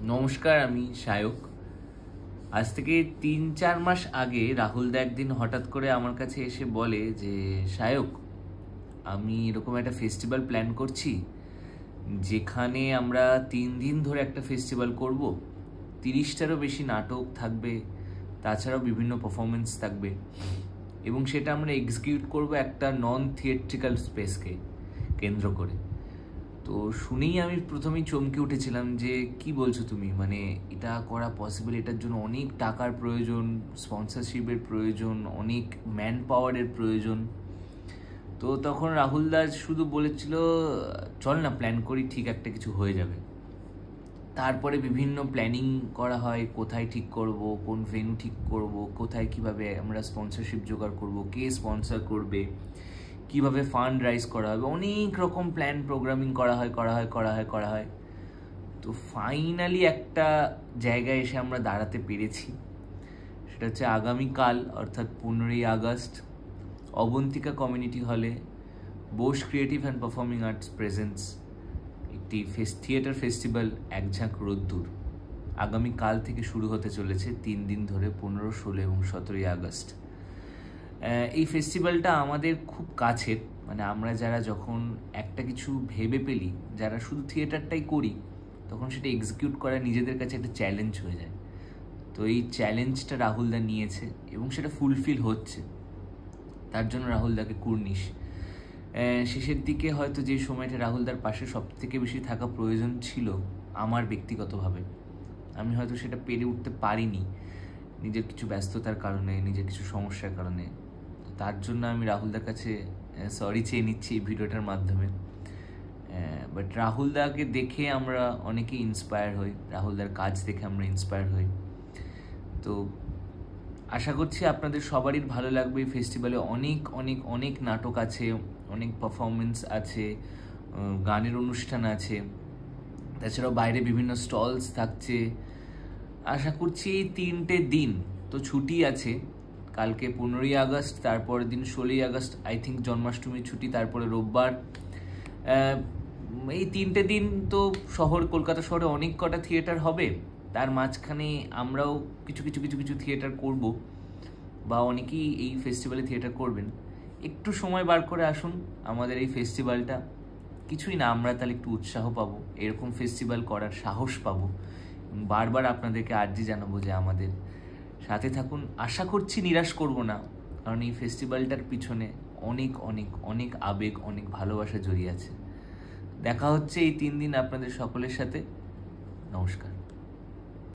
নমস্কার, আমি সায়ক। আজ থেকে 3-4 মাস আগে রাহুল দা একদিন হঠাৎ করে আমার কাছে এসে বলে যে, সায়ক, আমি এরকম একটা ফেস্টিভ্যাল প্ল্যান করছি, যেখানে আমরা 3 দিন ধরে একটা ফেস্টিভ্যাল করব। 30টারও বেশি নাটক থাকবে, তাছাড়াও বিভিন্ন পারফরমেন্স থাকবে, এবং সেটা আমরা এক্সিকিউট করব একটা নন থিয়েট্রিক্যাল স্পেসকে কেন্দ্র করে। তো শুনেই আমি প্রথমেই চমকে উঠেছিলাম যে কি বলছো তুমি, মানে এটা করা পসিবল? এটার জন্য অনেক টাকার প্রয়োজন, স্পন্সরশিপের প্রয়োজন, অনেক ম্যান পাওয়ারের প্রয়োজন। তো তখন রাহুল দাস শুধু বলেছিল, চল না প্ল্যান করি, ঠিক একটা কিছু হয়ে যাবে। তারপরে বিভিন্ন প্ল্যানিং করা হয়, কোথায় ঠিক করব, কোন ভেন্যু ঠিক করব, কোথায় কিভাবে আমরা স্পন্সরশিপ জোগাড় করব, কে স্পন্সর করবে, কিভাবে ফান্ড রাইজ করা হবে, অনেক রকম প্ল্যান প্রোগ্রামিং করা হয়। তো ফাইনালি একটা জায়গায় এসে আমরা দাঁড়াতে পেরেছি। সেটা হচ্ছে আগামীকাল, অর্থাৎ 15ই আগস্ট, অবন্তিকা কমিউনিটি হলে Bose creative and performing arts presents একটি থিয়েটার ফেস্টিভ্যাল এক ঝাঁক রোদ্দুর আগামীকাল থেকে শুরু হতে চলেছে 3 দিন ধরে, 15, 16 এবং 17ই আগস্ট। এই ফেস্টিভ্যালটা আমাদের খুব কাছের, মানে আমরা যারা যখন একটা কিছু ভেবে পেলি, যারা শুধু থিয়েটারটাই করি, তখন সেটা এক্সিকিউট করা নিজেদের কাছে একটা চ্যালেঞ্জ হয়ে যায়। তো এই চ্যালেঞ্জটা রাহুলদা নিয়েছে এবং সেটা ফুলফিল হচ্ছে, তার জন্য রাহুলদাকে কুর্নিশ। শেষের দিকে হয়তো যে সময়টা রাহুলদার পাশে সব থেকে বেশি থাকা প্রয়োজন ছিল আমার ব্যক্তিগতভাবে, আমি হয়তো সেটা পেরে উঠতে পারিনি নিজের কিছু ব্যস্ততার কারণে, নিজের কিছু সমস্যার কারণে। তার জন্য আমি রাহুলদার কাছে সরি চেয়ে নিচ্ছি এই ভিডিওটার মাধ্যমে। বাট রাহুলদাকে দেখে আমরা অনেকেই ইন্সপায়ার হই, রাহুলদার কাজ দেখে আমরা ইন্সপায়ার হই। তো আশা করছি আপনাদের সবারই ভালো লাগবে। এই ফেস্টিভ্যালে অনেক অনেক অনেক নাটক আছে, অনেক পারফরমেন্স আছে, গানের অনুষ্ঠান আছে, তাছাড়াও বাইরে বিভিন্ন স্টলস থাকছে। আশা করছি এই 3টে দিন তো ছুটি আছে, কালকে 15ই আগস্ট, তারপরের দিন 16ই আগস্ট, আই থিঙ্ক জন্মাষ্টমীর ছুটি, তারপরে রোববার। এই 3টে দিন তো কলকাতা শহরে অনেক কটা থিয়েটার হবে, তার মাঝখানে আমরাও কিছু কিছু কিছু কিছু থিয়েটার করব, বা অনেকেই এই ফেস্টিভ্যালে থিয়েটার করবেন। একটু সময় বার করে আসুন আমাদের এই ফেস্টিভ্যালটা, কিছুই না, আমরা তাহলে একটু উৎসাহ পাবো, এরকম ফেস্টিভ্যাল করার সাহস পাবো। বারবার আপনাদেরকে আর্জি জানাবো যে আমাদের সাথে থাকুন। আশা করছি নিরাশ করব না, কারণ এই ফেস্টিভ্যালটার পিছনে অনেক অনেক অনেক আবেগ, অনেক ভালোবাসা জড়িয়ে আছে। দেখা হচ্ছে এই 3 দিন আপনাদের সকলের সাথে। নমস্কার।